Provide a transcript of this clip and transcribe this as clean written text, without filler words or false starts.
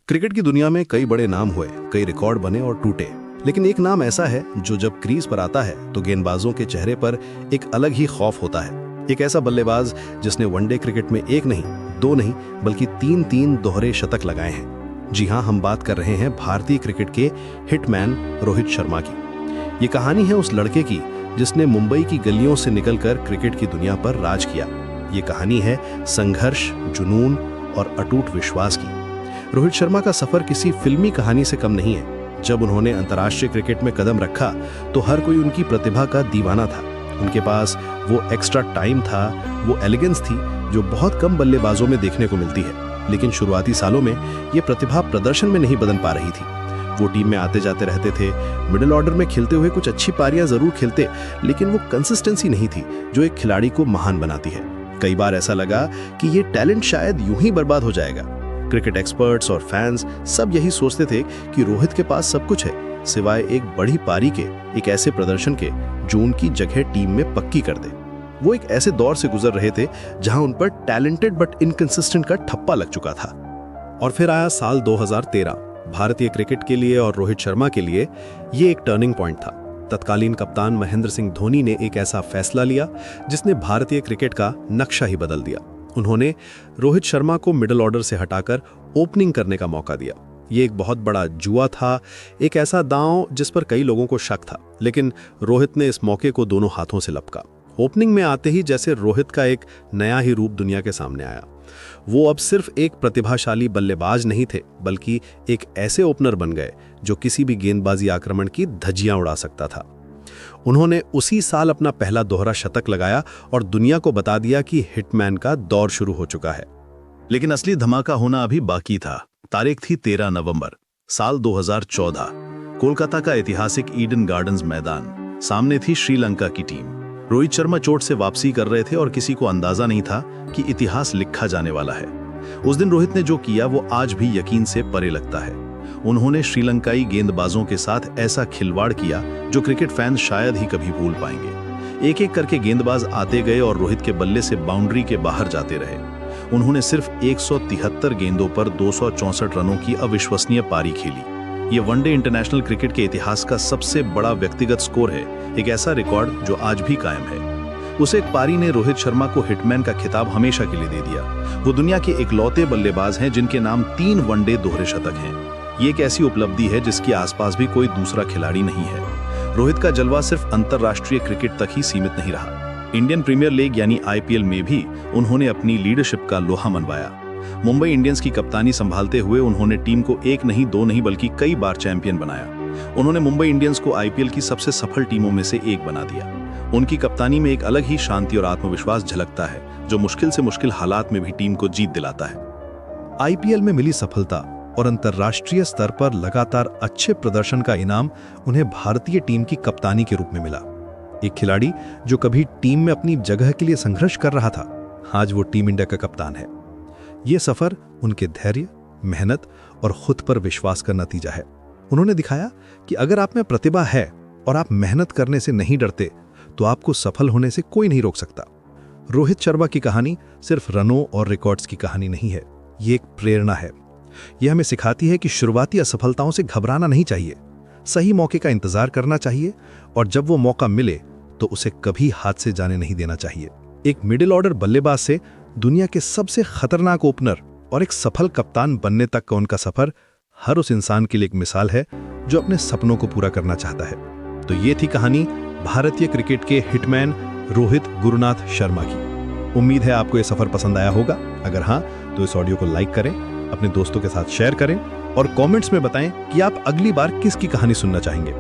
Cricket की दुनिया में कई बड़े नाम हुए, कई रिकॉर्ड बने और टूटे, लेकिन एक नाम ऐसा है जो जब क्रीज पर आता है तो गेंदबाजों के चेहरे पर एक अलग ही खौफ होता है। एक ऐसा बल्लेबाज जिसने वनडे क्रिकेट में एक नहीं, दो नहीं, बल्कि तीन दोहरे शतक लगाए हैं। जी हाँ, हम बात कर रहे हैं भारतीय क्रिकेट के हिटमैन रोहित शर्मा की। ये कहानी है उस लड़के की जिसने मुंबई की गलियों से निकलकर क्रिकेट की दुनिया पर राज किया। ये कहानी है संघर्ष, जुनून और अटूट विश्वास की। रोहित शर्मा का सफर किसी फिल्मी कहानी से कम नहीं है। जब उन्होंने अंतर्राष्ट्रीय क्रिकेट में कदम रखा तो हर कोई उनकी प्रतिभा का दीवाना था। उनके पास वो एक्स्ट्रा टाइम था, वो एलिगेंस थी जो बहुत कम बल्लेबाजों में देखने को मिलती है। लेकिन शुरुआती सालों में ये प्रतिभा प्रदर्शन में नहीं बदल पा रही थी। वो टीम में आते जाते रहते थे, मिडिल ऑर्डर में खेलते हुए कुछ अच्छी पारियां जरूर खेलते, लेकिन वो कंसिस्टेंसी नहीं थी जो एक खिलाड़ी को महान बनाती है। कई बार ऐसा लगा कि ये टैलेंट शायद यूं ही बर्बाद हो जाएगा। क्रिकेट एक्सपर्ट्स और फैंस सब यही सोचते थे कि रोहित के पास सब कुछ है, सिवाय एक बड़ी पारी के, एक ऐसे प्रदर्शन के जो उनकी जगह टीम में पक्की कर दे। वो एक ऐसे दौर से गुजर रहे थे जहां उन पर टैलेंटेड बट इनकंसिस्टेंट का ठप्पा लग चुका था। और फिर आया साल 2013। भारतीय क्रिकेट के लिए और रोहित शर्मा के लिए ये एक टर्निंग पॉइंट था। तत्कालीन कप्तान महेंद्र सिंह धोनी ने एक ऐसा फैसला लिया जिसने भारतीय क्रिकेट का नक्शा ही बदल दिया। उन्होंने रोहित शर्मा को मिडिल ऑर्डर से हटाकर ओपनिंग करने का मौका दिया। ये एक बहुत बड़ा जुआ था, एक ऐसा दांव जिस पर कई लोगों को शक था, लेकिन रोहित ने इस मौके को दोनों हाथों से लपका। ओपनिंग में आते ही जैसे रोहित का एक नया ही रूप दुनिया के सामने आया। वो अब सिर्फ एक प्रतिभाशाली बल्लेबाज नहीं थे, बल्कि एक ऐसे ओपनर बन गए जो किसी भी गेंदबाजी आक्रमण की धज्जियां उड़ा सकता था। उन्होंने उसी साल अपना पहला दोहरा शतक लगाया और दुनिया को बता दिया कि हिटमैन का दौर शुरू हो चुका है। लेकिन असली धमाका होना अभी बाकी था। तारीख थी 13 नवंबर साल 2014। कोलकाता का ऐतिहासिक ईडन गार्डन्स मैदान। सामने थी श्रीलंका की टीम। रोहित शर्मा चोट से वापसी कर रहे थे और किसी को अंदाजा नहीं था कि इतिहास लिखा जाने वाला है। उस दिन रोहित ने जो किया वो आज भी यकीन से परे लगता है। उन्होंने श्रीलंकाई गेंदबाजों के साथ ऐसा खिलवाड़ किया जो क्रिकेट फैंस शायद ही कभी भूल पाएंगे। एक एक करके गेंदबाज आते गए और रोहित के बल्ले से बाउंड्री के बाहर जाते रहे। उन्होंने सिर्फ 173 गेंदों पर 264 रनों की अविश्वसनीय पारी खेली। ये वनडे इंटरनेशनल क्रिकेट के इतिहास का सबसे बड़ा व्यक्तिगत स्कोर है, एक ऐसा रिकॉर्ड जो आज भी कायम है। उस एक पारी ने रोहित शर्मा को हिटमैन का खिताब हमेशा के लिए दे दिया। वो दुनिया के इकलौते बल्लेबाज हैं जिनके नाम 3 वनडे दोहरे शतक हैं। ये एक ऐसी उपलब्धि है जिसके आसपास भी कोई दूसरा खिलाड़ी नहीं है। रोहित का जलवा सिर्फ अंतर्राष्ट्रीय क्रिकेट तक ही सीमित नहीं रहा। इंडियन प्रीमियर लीग यानी आईपीएल में भी उन्होंने अपनी लीडरशिप का लोहा मनवाया। मुंबई इंडियंस की कप्तानी संभालते हुए उन्होंने टीम को एक नहीं, दो नहीं, बल्कि कई बार चैंपियन बनाया। उन्होंने मुंबई इंडियंस को आईपीएल की सबसे सफल टीमों में से एक बना दिया। उनकी कप्तानी में एक अलग ही शांति और आत्मविश्वास झलकता है जो मुश्किल से मुश्किल हालात में भी टीम को जीत दिलाता है। आईपीएल में मिली सफलता और अंतर्राष्ट्रीय स्तर पर लगातार अच्छे प्रदर्शन का इनाम उन्हें भारतीय टीम की कप्तानी के रूप में मिला। एक खिलाड़ी जो कभी टीम में अपनी जगह के लिए संघर्ष कर रहा था, आज वो टीम इंडिया का कप्तान है। ये सफर उनके धैर्य, मेहनत और खुद पर विश्वास का नतीजा है। उन्होंने दिखाया कि अगर आप में प्रतिभा है और आप मेहनत करने से नहीं डरते तो आपको सफल होने से कोई नहीं रोक सकता। रोहित शर्मा की कहानी सिर्फ रनों और रिकॉर्ड्स की कहानी नहीं है, ये एक प्रेरणा है। यह हमें सिखाती है कि शुरुआती असफलताओं से घबराना नहीं चाहिए, सही मौके का इंतजार करना चाहिए और जब वो मौका मिले तो उसे कभी हाथ से जाने नहीं देना चाहिए। एक मिडिल ऑर्डर बल्लेबाज से दुनिया के सबसे खतरनाक ओपनर और एक सफल कप्तान बनने तक का उनका सफर हर उस इंसान के लिए एक मिसाल है जो अपने सपनों को पूरा करना चाहता है। तो ये थी कहानी भारतीय क्रिकेट के हिटमैन रोहित गुरुनाथ शर्मा की। उम्मीद है आपको ये सफर पसंद आया होगा। अगर हाँ तो इस ऑडियो को लाइक करें, अपने दोस्तों के साथ शेयर करें और कमेंट्स में बताएं कि आप अगली बार किसकी कहानी सुनना चाहेंगे।